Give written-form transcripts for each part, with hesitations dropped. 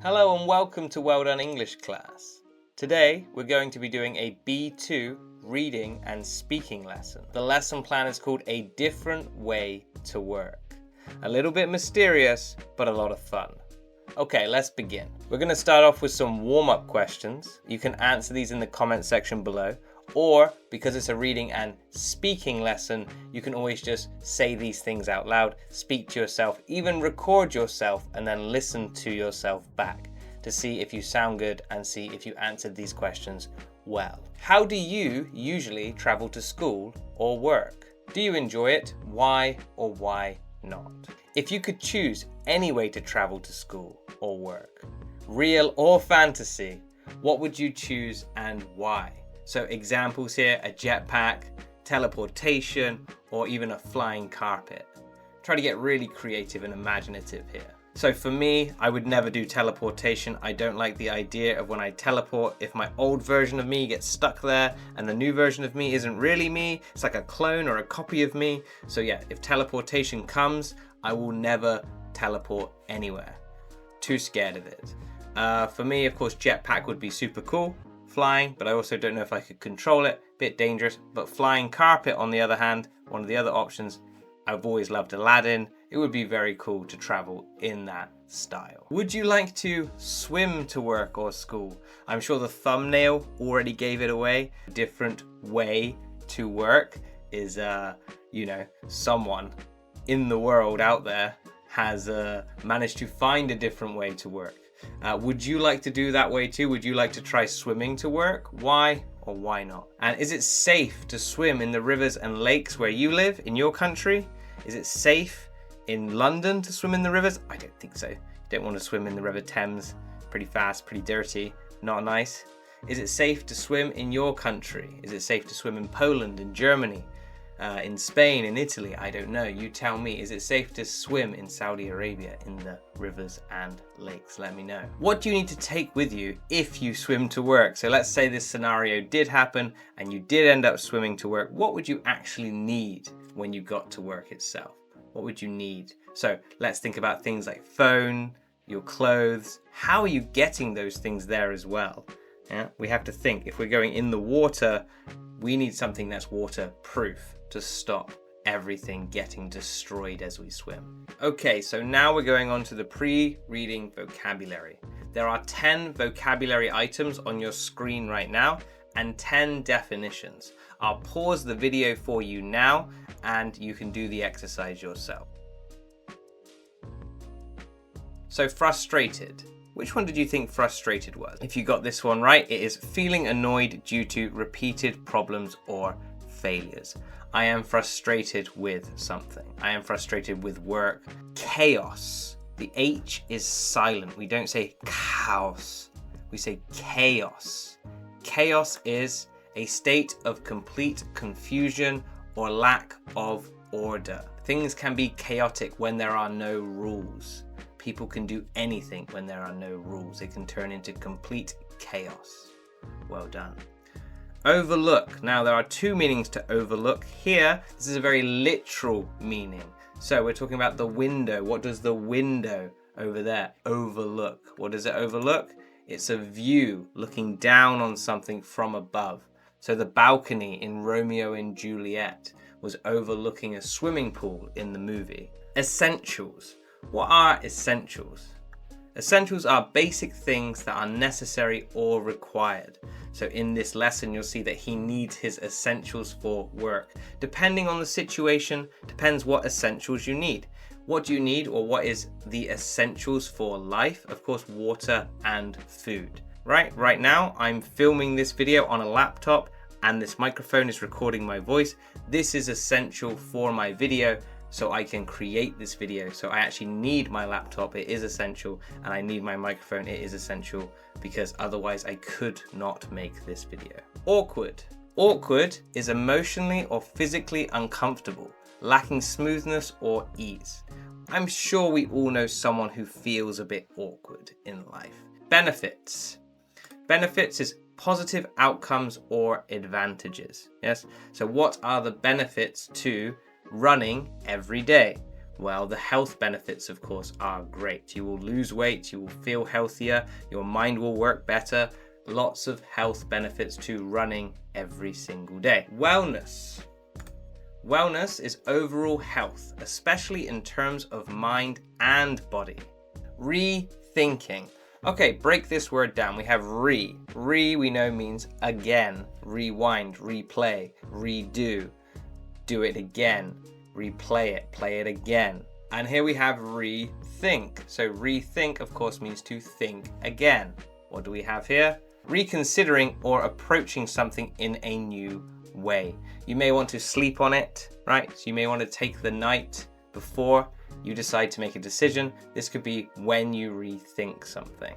Hello and welcome to Well Done English class. Today we're going to be doing a B2 reading and speaking lesson. The lesson plan is called A Different Way to Work. A little bit mysterious, but a lot of fun. Okay, let's begin. We're going to start off with some warm-up questions. You can answer these in the comment section below, or because it's a reading and speaking lesson, you can always just say these things out loud, speak to yourself, even record yourself and then listen to yourself back to see if you sound good and see if you answered these questions well. How do you usually travel to school or work? Do you enjoy it? Why or why not? If you could choose any way to travel to school or work, real or fantasy, what would you choose and why? So examples here, a jetpack, teleportation, or even a flying carpet. Try to get really creative and imaginative here. So for me, I would never do teleportation. I don't like the idea of when I teleport, if my old version of me gets stuck there and the new version of me isn't really me, it's like a clone or a copy of me. So yeah, if teleportation comes, I will never teleport anywhere. Too scared of it. For me, of course, jetpack would be super cool. Flying, but I also don't know if I could control it. Bit dangerous. But flying carpet, on the other hand, one of the other options, I've always loved Aladdin. It would be very cool to travel in that style. Would you like to swim to work or school? I'm sure the thumbnail already gave it away. A different way to work is, someone in the world out there has managed to find a different way to work. Would you like to do that way too? Would you like to try swimming to work? Why or why not? And is it safe to swim in the rivers and lakes where you live, in your country? Is it safe in London to swim in the rivers? I don't think so. You don't want to swim in the River Thames. Pretty fast, pretty dirty, not nice. Is it safe to swim in your country? Is it safe to swim in Poland, in Germany, in Spain, in Italy? I don't know. You tell me. Is it safe to swim in Saudi Arabia in the rivers and lakes? Let me know. What do you need to take with you if you swim to work? So let's say this scenario did happen and you did end up swimming to work. What would you actually need when you got to work itself? What would you need? So let's think about things like phone, your clothes. How are you getting those things there as well? Yeah, we have to think. If we're going in the water, we need something that's waterproof to stop everything getting destroyed as we swim. Okay, so now we're going on to the pre-reading vocabulary. There are 10 vocabulary items on your screen right now and 10 definitions. I'll pause the video for you now and you can do the exercise yourself. So frustrated. Which one did you think frustrated was? If you got this one right, it is feeling annoyed due to repeated problems or failures. I am frustrated with something. I am frustrated with work. Chaos. The H is silent. We don't say chaos. We say chaos. Chaos is a state of complete confusion or lack of order. Things can be chaotic when there are no rules. People can do anything when there are no rules. It can turn into complete chaos. Well done. Overlook. Now there are two meanings to overlook. Here, this is a very literal meaning. So we're talking about the window. What does the window over there overlook? What does it overlook? It's a view looking down on something from above. So the balcony in Romeo and Juliet was overlooking a swimming pool in the movie. Essentials. What are essentials? Essentials are basic things that are necessary or required. So in this lesson, you'll see that he needs his essentials for work. Depending on the situation, depends what essentials you need. What do you need, or what is the essentials for life? Of course, water and food. Right now, I'm filming this video on a laptop and this microphone is recording my voice. This is essential for my video, so I can create this video. So I actually need my laptop, it is essential, and I need my microphone, it is essential, because otherwise I could not make this video. Awkward. Awkward is emotionally or physically uncomfortable, lacking smoothness or ease. I'm sure we all know someone who feels a bit awkward in life. Benefits. Benefits is positive outcomes or advantages. Yes. So what are the benefits to running every day? Well, the health benefits, of course, are great. You will lose weight, you will feel healthier, your mind will work better. Lots of health benefits to running every single day. Wellness. Wellness is overall health, especially in terms of mind and body. Rethinking. Okay, break this word down. We have re. Re we know means again, rewind, replay, redo, do it again, replay it, play it again. And here we have rethink. So rethink, of course, means to think again. What do we have here? Reconsidering or approaching something in a new way. You may want to sleep on it, right? So you may want to take the night before you decide to make a decision. This could be when you rethink something.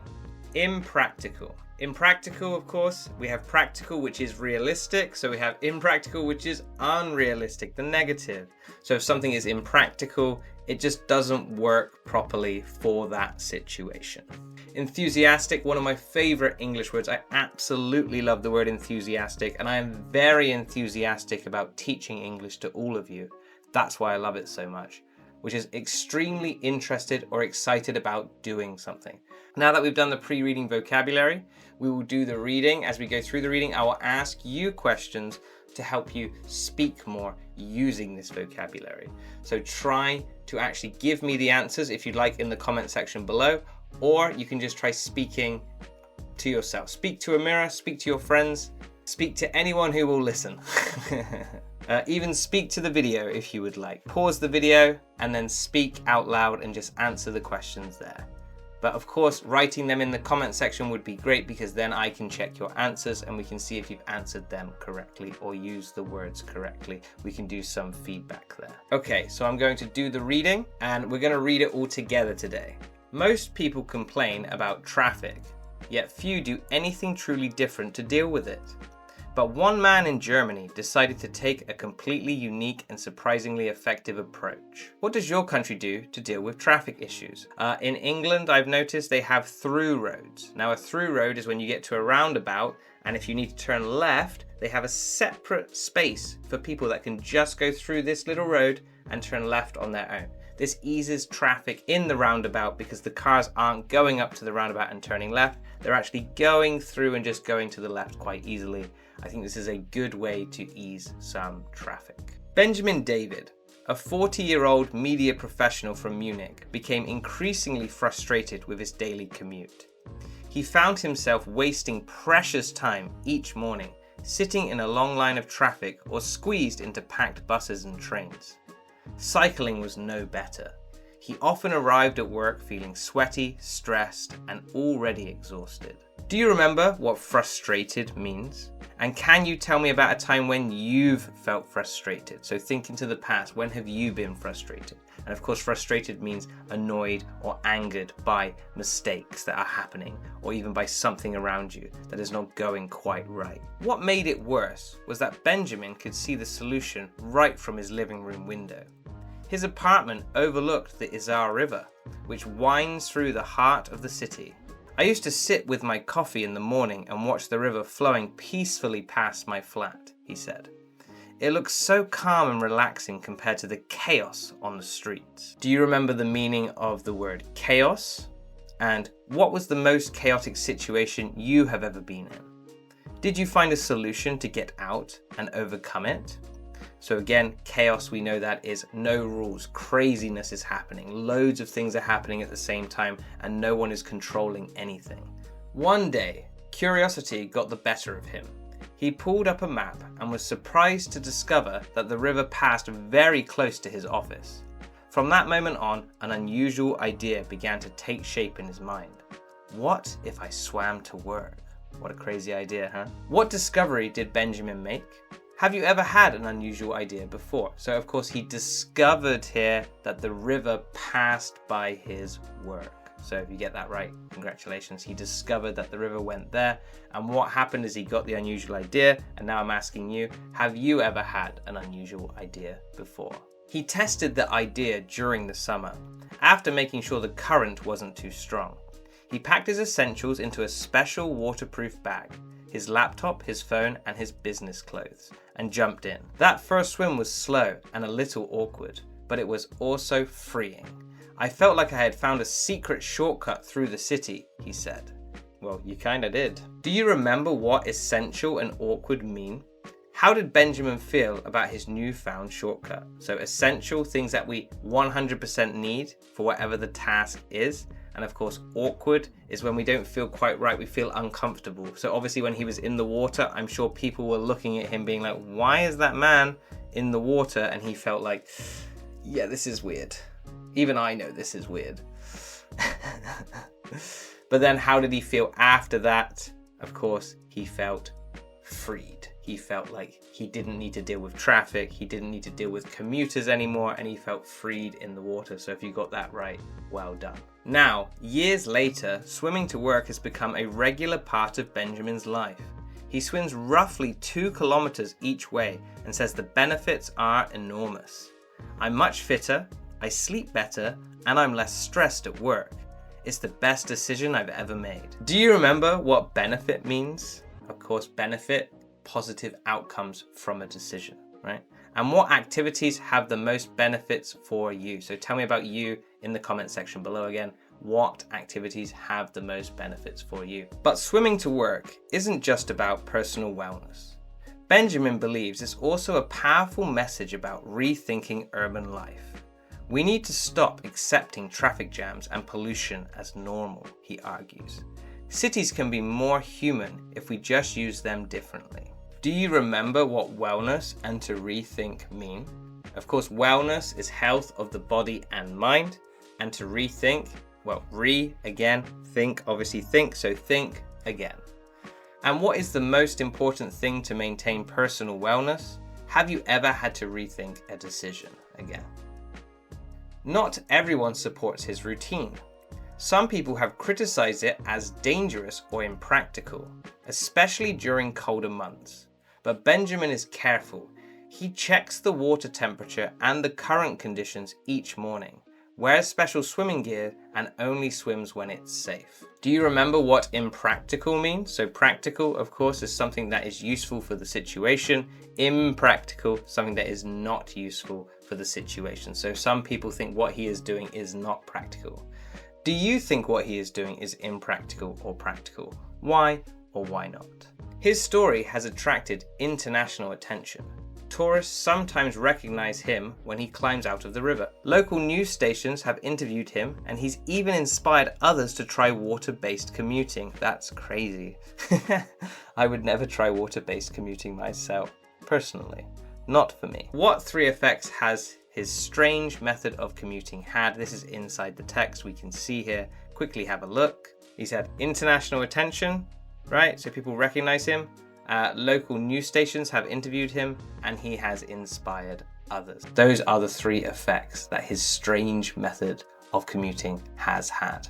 Impractical. Impractical, of course, we have practical, which is realistic. So we have impractical, which is unrealistic, the negative. So if something is impractical, it just doesn't work properly for that situation. Enthusiastic, one of my favorite English words. I absolutely love the word enthusiastic, and I am very enthusiastic about teaching English to all of you. That's why I love it so much, which is extremely interested or excited about doing something. Now that we've done the pre-reading vocabulary, we will do the reading. As we go through the reading, I will ask you questions to help you speak more using this vocabulary. So try to actually give me the answers if you'd like in the comment section below, or you can just try speaking to yourself. Speak to a mirror, speak to your friends, speak to anyone who will listen. Even speak to the video if you would like. Pause the video and then speak out loud and just answer the questions there. But of course, writing them in the comment section would be great, because then I can check your answers and we can see if you've answered them correctly or used the words correctly. We can do some feedback there. Okay, so I'm going to do the reading and we're going to read it all together today. Most people complain about traffic, yet few do anything truly different to deal with it. But one man in Germany decided to take a completely unique and surprisingly effective approach. What does your country do to deal with traffic issues? In England, I've noticed they have through roads. Now, a through road is when you get to a roundabout, and if you need to turn left, they have a separate space for people that can just go through this little road and turn left on their own. This eases traffic in the roundabout because the cars aren't going up to the roundabout and turning left. They're actually going through and just going to the left quite easily. I think this is a good way to ease some traffic. Benjamin David, a 40-year-old media professional from Munich, became increasingly frustrated with his daily commute. He found himself wasting precious time each morning, sitting in a long line of traffic or squeezed into packed buses and trains. Cycling was no better. He often arrived at work feeling sweaty, stressed, and already exhausted. Do you remember what frustrated means? And can you tell me about a time when you've felt frustrated? So think into the past. When have you been frustrated? And of course, frustrated means annoyed or angered by mistakes that are happening, or even by something around you that is not going quite right. What made it worse was that Benjamin could see the solution right from his living room window. His apartment overlooked the Isar River, which winds through the heart of the city. I used to sit with my coffee in the morning and watch the river flowing peacefully past my flat, he said. It looks so calm and relaxing compared to the chaos on the streets. Do you remember the meaning of the word chaos? And what was the most chaotic situation you have ever been in? Did you find a solution to get out and overcome it? So again, chaos, we know that is no rules, craziness is happening, loads of things are happening at the same time, and no one is controlling anything. One day, curiosity got the better of him. He pulled up a map and was surprised to discover that the river passed very close to his office. From that moment on, an unusual idea began to take shape in his mind. What if I swam to work? What a crazy idea, huh? What discovery did Benjamin make? Have you ever had an unusual idea before? So of course he discovered here that the river passed by his work. So if you get that right, congratulations. He discovered that the river went there. And what happened is he got the unusual idea. And now I'm asking you, have you ever had an unusual idea before? He tested the idea during the summer, after making sure the current wasn't too strong. He packed his essentials into a special waterproof bag, his laptop, his phone, and his business clothes, and jumped in. That first swim was slow and a little awkward, but it was also freeing. I felt like I had found a secret shortcut through the city, he said. Well, you kinda did. Do you remember what essential and awkward mean? How did Benjamin feel about his newfound shortcut? So essential, things that we 100% need for whatever the task is. And of course, awkward is when we don't feel quite right, we feel uncomfortable. So obviously when he was in the water, I'm sure people were looking at him being like, why is that man in the water? And he felt like, yeah, this is weird. Even I know this is weird. But then how did he feel after that? Of course, he felt freed. He felt like he didn't need to deal with traffic, he didn't need to deal with commuters anymore, and he felt freed in the water. So if you got that right, well done. Now, years later, swimming to work has become a regular part of Benjamin's life. He swims roughly 2 kilometers each way and says the benefits are enormous. I'm much fitter, I sleep better, and I'm less stressed at work. It's the best decision I've ever made. Do you remember what benefit means? Of course, benefit, positive outcomes from a decision, right? And what activities have the most benefits for you? So tell me about you in the comment section below again. What activities have the most benefits for you? But swimming to work isn't just about personal wellness. Benjamin believes it's also a powerful message about rethinking urban life. We need to stop accepting traffic jams and pollution as normal, he argues. Cities can be more human if we just use them differently. Do you remember what wellness and to rethink mean? Of course, wellness is health of the body and mind, and to rethink, well, again, think, obviously think, so think again. And what is the most important thing to maintain personal wellness? Have you ever had to rethink a decision again? Not everyone supports his routine. Some people have criticized it as dangerous or impractical, especially during colder months. But Benjamin is careful. He checks the water temperature and the current conditions each morning, wears special swimming gear, and only swims when it's safe. Do you remember what impractical means? So practical, of course, is something that is useful for the situation. Impractical, something that is not useful for the situation. So some people think what he is doing is not practical. Do you think what he is doing is impractical or practical? Why or why not? His story has attracted international attention. Tourists sometimes recognize him when he climbs out of the river. Local news stations have interviewed him, and he's even inspired others to try water-based commuting. That's crazy. I would never try water-based commuting myself, personally. Not for me. What 3 effects has his strange method of commuting had? This is inside the text, we can see here. Quickly have a look. He's had international attention, right? So people recognize him. Local news stations have interviewed him, and he has inspired others. Those are the 3 effects that his strange method of commuting has had.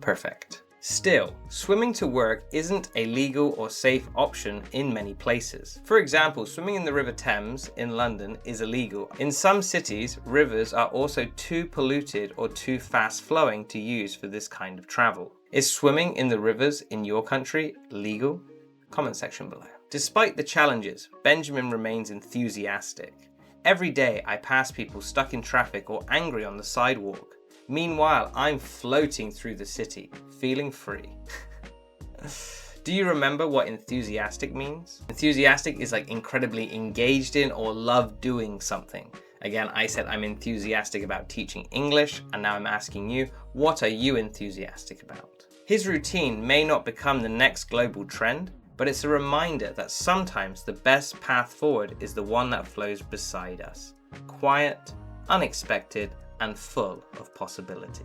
Perfect. Still, swimming to work isn't a legal or safe option in many places. For example, swimming in the River Thames in London is illegal. In some cities, rivers are also too polluted or too fast flowing to use for this kind of travel. Is swimming in the rivers in your country legal? Comment section below. Despite the challenges, Benjamin remains enthusiastic. Every day I pass people stuck in traffic or angry on the sidewalk. Meanwhile, I'm floating through the city, feeling free. Do you remember what enthusiastic means? Enthusiastic is like incredibly engaged in or love doing something. Again, I said I'm enthusiastic about teaching English, and now I'm asking you, what are you enthusiastic about? His routine may not become the next global trend, but it's a reminder that sometimes the best path forward is the one that flows beside us. Quiet, unexpected, and full of possibility.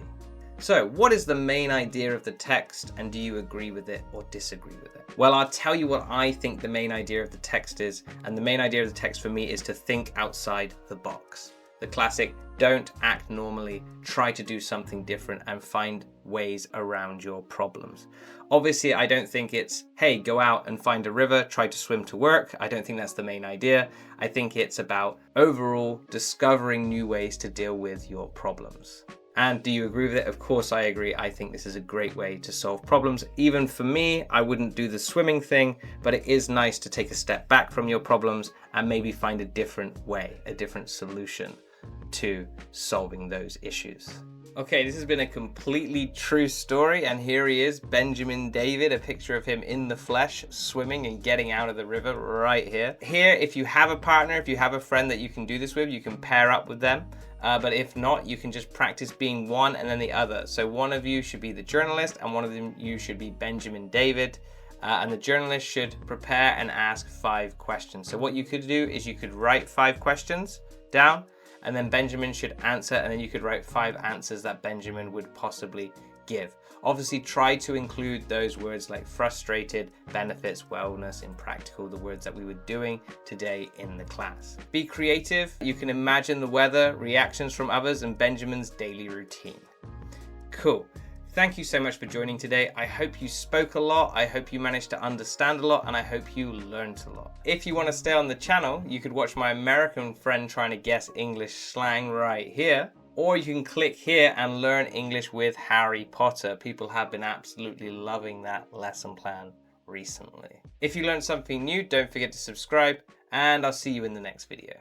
So, what is the main idea of the text, and do you agree with it or disagree with it? Well, I'll tell you what I think the main idea of the text is, and the main idea of the text for me is to think outside the box. The classic, don't act normally, try to do something different and find ways around your problems. Obviously, I don't think it's, hey, go out and find a river, try to swim to work. I don't think that's the main idea. I think it's about overall discovering new ways to deal with your problems. And do you agree with it? Of course I agree. I think this is a great way to solve problems. Even for me, I wouldn't do the swimming thing, but it is nice to take a step back from your problems and maybe find a different way, a different solution. to solving those issues. Okay, this has been a completely true story, and here he is, Benjamin David, a picture of him in the flesh, swimming and getting out of the river right here. Here, if you have a partner, if you have a friend that you can do this with, you can pair up with them. But if not, you can just practice being one and then the other. So one of you should be the journalist, and one of you should be Benjamin David. And the journalist should prepare and ask 5 questions. So what you could do is you could write 5 questions down, and then Benjamin should answer, and then you could write 5 answers that Benjamin would possibly give. Obviously, try to include those words like frustrated, benefits, wellness, impractical, the words that we were doing today in the class. Be creative. You can imagine the weather, reactions from others, and Benjamin's daily routine. Cool. Thank you so much for joining today. I hope you spoke a lot, I hope you managed to understand a lot, and I hope you learned a lot. If you want to stay on the channel, you could watch my American friend trying to guess English slang right here, or you can click here and learn English with Harry Potter. People have been absolutely loving that lesson plan recently. If you learned something new, don't forget to subscribe, and I'll see you in the next video.